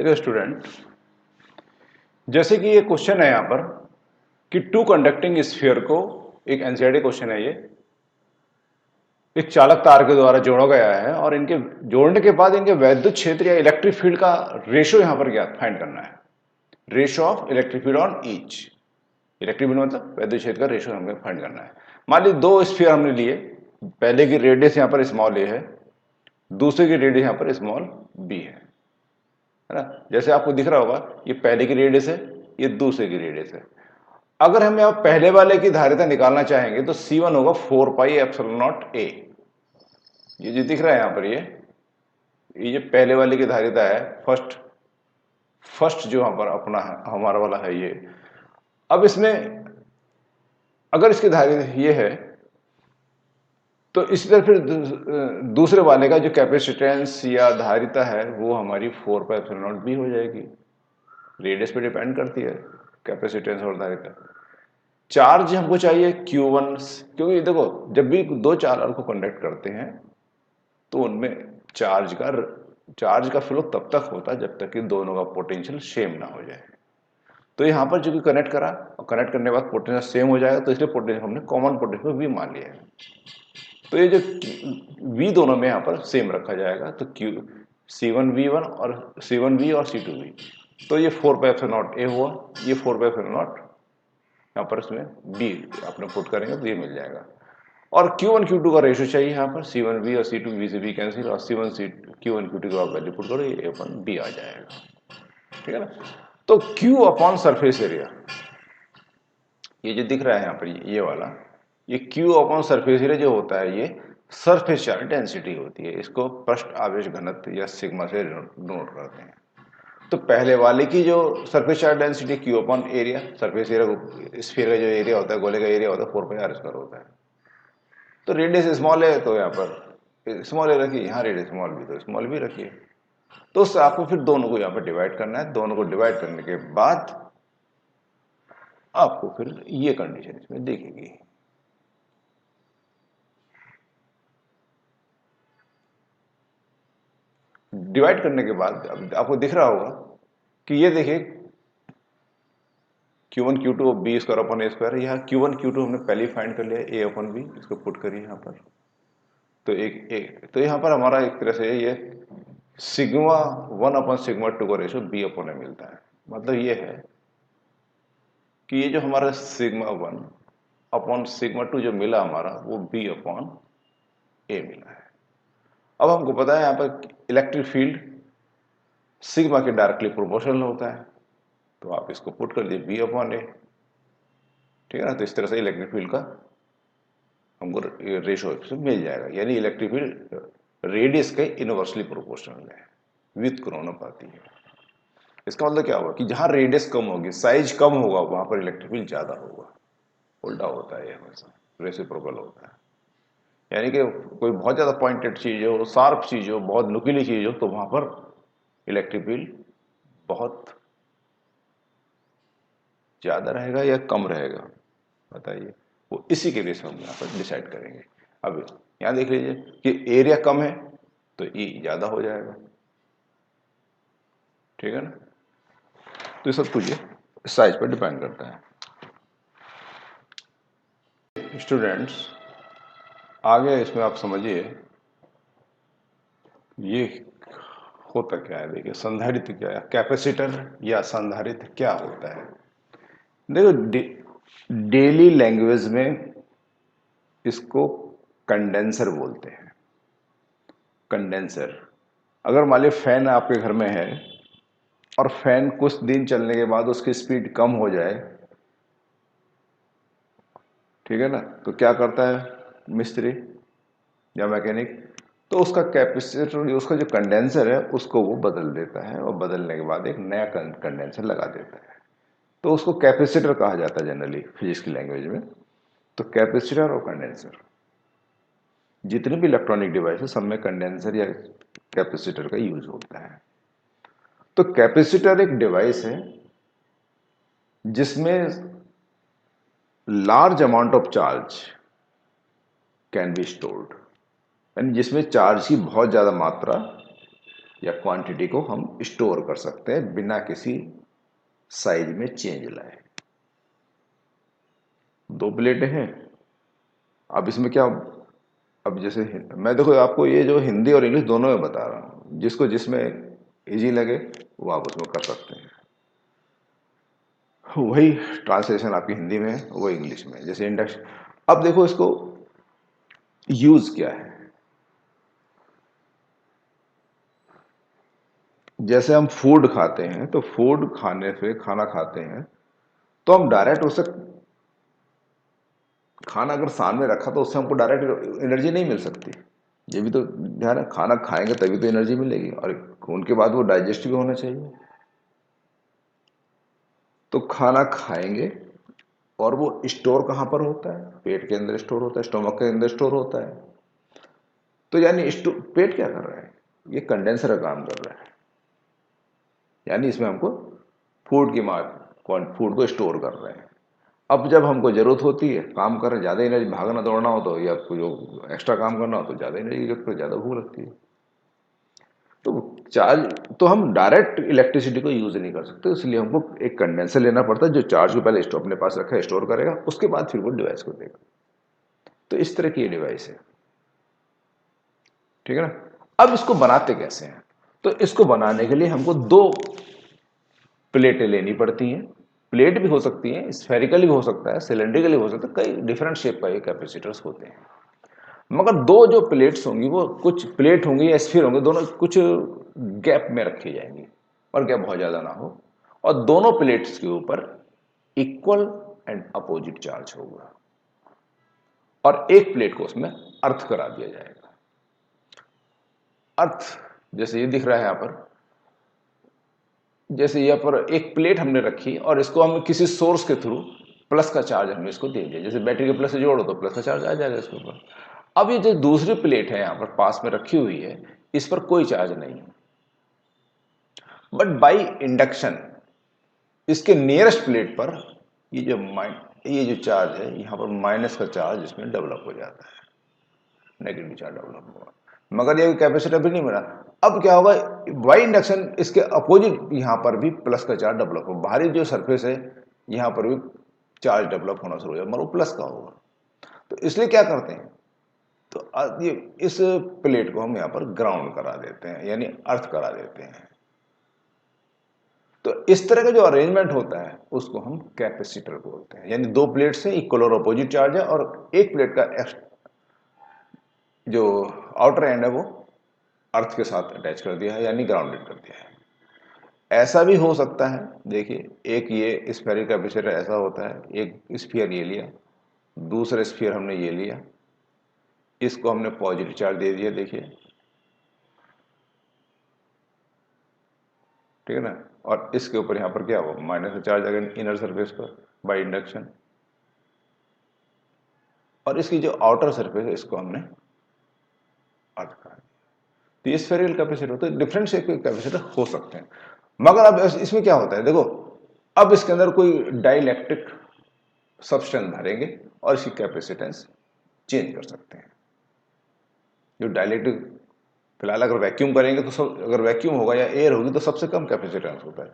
देखिए स्टूडेंट, जैसे कि ये क्वेश्चन है यहाँ पर कि टू कंडक्टिंग स्फीयर को, एक एनसीईआरटी क्वेश्चन है ये, एक चालक तार के द्वारा जोड़ा गया है और इनके जोड़ने के बाद इनके वैद्युत क्षेत्र या इलेक्ट्रिक फील्ड का रेशो यहाँ पर ज्ञात फाइंड करना है। Ratio of electric field on each, electric field मतलब वैद्युत क्षेत्र का रेशो हमें फाइंड करना है। मान लीजिए दो स्फीयर हमने लिए, पहले की रेडियस यहाँ पर स्मॉल ए है, दूसरे की रेडियस यहाँ पर स्मॉल बी है ना। जैसे आपको दिख रहा होगा ये पहले की रेडियस है, ये दूसरे की रेडियस है। अगर हम यहाँ पहले वाले की धारिता निकालना चाहेंगे तो C1 होगा 4 पाई एप्सिलॉन नॉट A। ये जो दिख रहा है यहाँ पर ये जो पहले वाले की धारिता है, फर्स्ट जो यहाँ पर अपना है, हमारा वाला है ये। अब इसमें अगर इसकी धारिता ये है तो इसी तरह फिर दूसरे वाले का जो कैपेसिटेंस या धारिता है वो हमारी 4 पाई एप्सिलॉन नॉट B हो जाएगी। रेडियस पे डिपेंड करती है कैपेसिटेंस और धारिता। चार्ज हमको चाहिए Q1, क्योंकि देखो जब भी दो चालक को कंडक्ट करते हैं तो उनमें चार्ज का फ्लो तब तक होता है जब तक कि दोनों का पोटेंशियल सेम ना हो जाए। तो यहाँ पर जो कि कनेक्ट करा और कनेक्ट करने के बाद पोटेंशियल सेम हो जाएगा, तो इसलिए पोटेंशियल हमने कॉमन पोटेंशियल V मान लिया है। तो ये जो V दोनों में यहाँ पर सेम रखा जाएगा, तो C1V1 और C1V और C2V, तो ये 4 पाई एप्सिलॉन नॉट A हुआ, ये 4 पाई एप्सिलॉन नॉट यहाँ पर इसमें B अपने पुट करेंगे तो ये मिल जाएगा। और Q1 Q2 का रेशो चाहिए यहाँ पर, C1V और C2 V से V कैंसिल, और Q1 Q2 का वैल्यू पुट करो, ये अपन B आ जाएगा। ठीक है ना। तो Q अपॉन सरफेस एरिया, ये जो दिख रहा है यहाँ पर ये वाला, ये Q अपॉन सरफेस एरिया जो होता है ये सरफेस चार्ज डेंसिटी होती है। इसको पृष्ठ आवेश घनत्व या सिग्मा से नोट करते हैं। तो पहले वाले की जो surface charge density Q upon area, surface area sphere का जो एरिया होता है, गोले का एरिया होता है 4 पाई r² होता है। तो रेडियस स्मॉल है तो यहाँ पर स्मॉल ए रखिए, यहाँ रेडियस स्मॉल भी तो स्मॉल भी रखिए। तो उससे आपको फिर दोनों को यहाँ पर डिवाइड करना है। दोनों को डिवाइड करने के बाद आपको फिर ये कंडीशन इसमें देखेगी। डिवाइड करने के बाद अब आपको दिख रहा होगा कि ये देखिए Q1 Q2 B square upon A square, यहाँ Q1 Q2 हमने पहले ही फाइंड कर लिया, A अपॉन B, इसको पुट करिए यहाँ पर। तो यहाँ पर हमारा एक तरह से ये सिग्मा 1 अपॉन सिग्मा 2 का रेशो B अपॉन A मिलता है। मतलब ये है कि ये जो हमारा सिग्मा 1 अपॉन सिग्मा 2 जो मिला हमारा, वो B अपॉन A मिला है। अब हमको पता है यहाँ पर इलेक्ट्रिक फील्ड सिग्मा के डायरेक्टली प्रोपोर्शनल होता है, तो आप इसको पुट कर दीजिए B अपॉन A। ठीक है ना। तो इस तरह से इलेक्ट्रिक फील्ड का हमको रेशो से मिल जाएगा, यानी इलेक्ट्रिक फील्ड रेडियस के इनवर्सली प्रोपोर्शनल है, विद कोणोनुपाती है। इसका मतलब क्या होगा कि जहां रेडियस कम होगी, साइज कम होगा, वहां पर इलेक्ट्रिक फील्ड ज्यादा होगा। उल्टा होता है, हमेशा रेसिप्रोकल होता है। यानी कि कोई बहुत ज्यादा पॉइंटेड चीज हो, शार्प चीज हो, बहुत नुकीली चीज हो, तो वहां पर इलेक्ट्रिक फील्ड बहुत ज्यादा रहेगा या कम रहेगा, बताइए। वो इसी के बेस पर हम यहाँ पर डिसाइड करेंगे। अब यहाँ देख लीजिए कि एरिया कम है तो ई ज्यादा हो जाएगा। ठीक है ना। तो ये सब कुछ साइज पर डिपेंड करता है। स्टूडेंट्स, आगे इसमें आप समझिए ये होता क्या है। देखिए संधारित्र क्या है, कैपेसिटर या संधारित्र क्या होता है। देखो डेली लैंग्वेज में इसको कंडेंसर बोलते हैं। कंडेंसर, अगर मान लीजिए फैन आपके घर में है और फैन कुछ दिन चलने के बाद उसकी स्पीड कम हो जाए, ठीक है ना, तो क्या करता है मिस्त्री या मैकेनिक, तो उसका कैपेसिटर, उसका जो कंडेंसर है उसको वो बदल देता है, और बदलने के बाद एक नया कंडेंसर लगा देता है। तो उसको कैपेसिटर कहा जाता है जनरली फिजिक्स की लैंग्वेज में। तो कैपेसिटर और कंडेंसर, जितने भी इलेक्ट्रॉनिक डिवाइस है सब में कंडेंसर या कैपेसिटर का यूज होता है। तो कैपेसिटर एक डिवाइस है जिसमें large amount of charge can be stored, यानी जिसमें चार्ज की बहुत ज्यादा मात्रा या क्वांटिटी को हम स्टोर कर सकते हैं बिना किसी साइज में चेंज लाए। दो प्लेटें हैं, अब इसमें क्या, अब जैसे मैं देखो आपको ये जो हिंदी और इंग्लिश दोनों में बता रहा हूँ, जिसको जिसमें इजी लगे वो आप उसमें कर सकते हैं। वही ट्रांसलेशन आपकी हिंदी में है, वो इंग्लिश में है। जैसे इंडक्शन, अब देखो इसको यूज क्या है। जैसे हम फूड खाते हैं तो फूड खाने से, खाना खाते हैं तो हम डायरेक्ट उससे, खाना अगर सामने रखा तो उससे हमको डायरेक्ट एनर्जी नहीं मिल सकती। ये भी तो ध्यान है, खाना खाएंगे तभी तो एनर्जी मिलेगी, और उनके बाद वो डाइजेस्ट भी होना चाहिए। तो खाना खाएंगे और वो स्टोर कहाँ पर होता है, पेट के अंदर स्टोर होता है, स्टोमक के अंदर स्टोर होता है। तो यानी पेट क्या कर रहा है, ये कंडेंसर का काम कर रहा है। यानी इसमें हमको फूड की मार फूड को स्टोर कर रहे हैं। अब जब हमको जरूरत होती है, काम कर रहे, ज़्यादा एनर्जी, भागना दौड़ना हो तो, या जो एक्स्ट्रा काम करना हो तो ज़्यादा एनर्जी की जरूरत, ज़्यादा भूख लगती है। तो चार्ज, तो हम डायरेक्ट इलेक्ट्रिसिटी को यूज नहीं कर सकते, इसलिए हमको एक कंडेंसर लेना पड़ता है जो चार्ज को पहले स्टोर अपने पास रखा है, स्टोर करेगा, उसके बाद फिर वो डिवाइस को देगा। तो इस तरह की ये डिवाइस है, ठीक है ना। अब इसको बनाते कैसे हैं, तो इसको बनाने के लिए हमको दो प्लेटें लेनी पड़ती हैं। प्लेट भी हो सकती है, स्फेरिकल भी हो सकता है, सिलेंड्रिकल भी हो सकता है, कई डिफरेंट शेप का ये कैपेसिटर्स होते हैं। मगर दो जो प्लेट्स होंगी, वो कुछ प्लेट होंगी या स्फीयर होंगे, दोनों कुछ गैप में रखी जाएंगी, और गैप बहुत ज़्यादा ना हो, और दोनों प्लेट्स के ऊपर इक्वल एंड अपोजिट चार्ज होगा, और एक प्लेट को उसमें अर्थ करा दिया जाएगा। अर्थ जैसे ये दिख रहा है यहाँ पर, जैसे यहाँ पर एक प्लेट हमने रखी और इसको हम किसी सोर्स के थ्रू प्लस का चार्ज हमने इसको दे दिया, जैसे बैटरी के प्लस से जोड़ो तो प्लस का चार्ज आ जाएगा इसके ऊपर। अब ये जो दूसरी प्लेट है यहाँ पर पास में रखी हुई है, इस पर कोई चार्ज नहीं है, बट बाई इंडक्शन इसके नियरेस्ट प्लेट पर ये जो चार्ज है यहाँ पर माइनस का चार्ज इसमें डेवलप हो जाता है, नेगेटिव चार्ज डेवलप होगा। मगर ये कैपेसिटर भी नहीं बना। अब क्या होगा, बाई इंडक्शन इसके अपोजिट यहाँ पर भी प्लस का चार्ज डेवलप हो, बाहरी जो सरफेस है यहाँ पर भी चार्ज डेवलप होना शुरू हो जाए, मगर वो प्लस का होगा। तो इसलिए क्या करते हैं, तो ये इस प्लेट को हम यहाँ पर ग्राउंड करा देते हैं, यानी अर्थ करा देते हैं। तो इस तरह का जो अरेंजमेंट होता है उसको हम कैपेसिटर बोलते हैं। यानी दो प्लेट से इक्वल और अपोजिट चार्ज है, और एक प्लेट का जो आउटर एंड है वो अर्थ के साथ अटैच कर दिया है, यानी ग्राउंडेड कर दिया है। ऐसा भी हो सकता है, देखिए, एक ये स्फेरिकल कैपेसिटर ऐसा होता है, एक स्फीयर ये लिया, दूसरा स्फीयर हमने ये लिया, इसको हमने पॉजिटिव चार्ज दे दिया, देखिए, ठीक है ना। और इसके ऊपर यहाँ पर क्या हुआ, माइनस का चार्ज अगर इनर सरफेस पर बाय इंडक्शन, और इसकी जो आउटर सरफेस है इसको हमने अर्थ करा दिया। तो ये स्फेरिकल कैपेसिटर होता है। डिफरेंट शेप के कैपेसिटर हो सकते हैं, मगर अब इसमें क्या होता है, देखो, अब इसके अंदर कोई डाइलेक्ट्रिक सब्सटेंस भरेंगे और इसकी कैपेसिटेंस चेंज कर सकते हैं। जो डाइलेक्ट्रिक, फिलहाल अगर वैक्यूम करेंगे तो सब, अगर वैक्यूम होगा या एयर होगी तो सबसे कम कैपेसिटेंस होता है,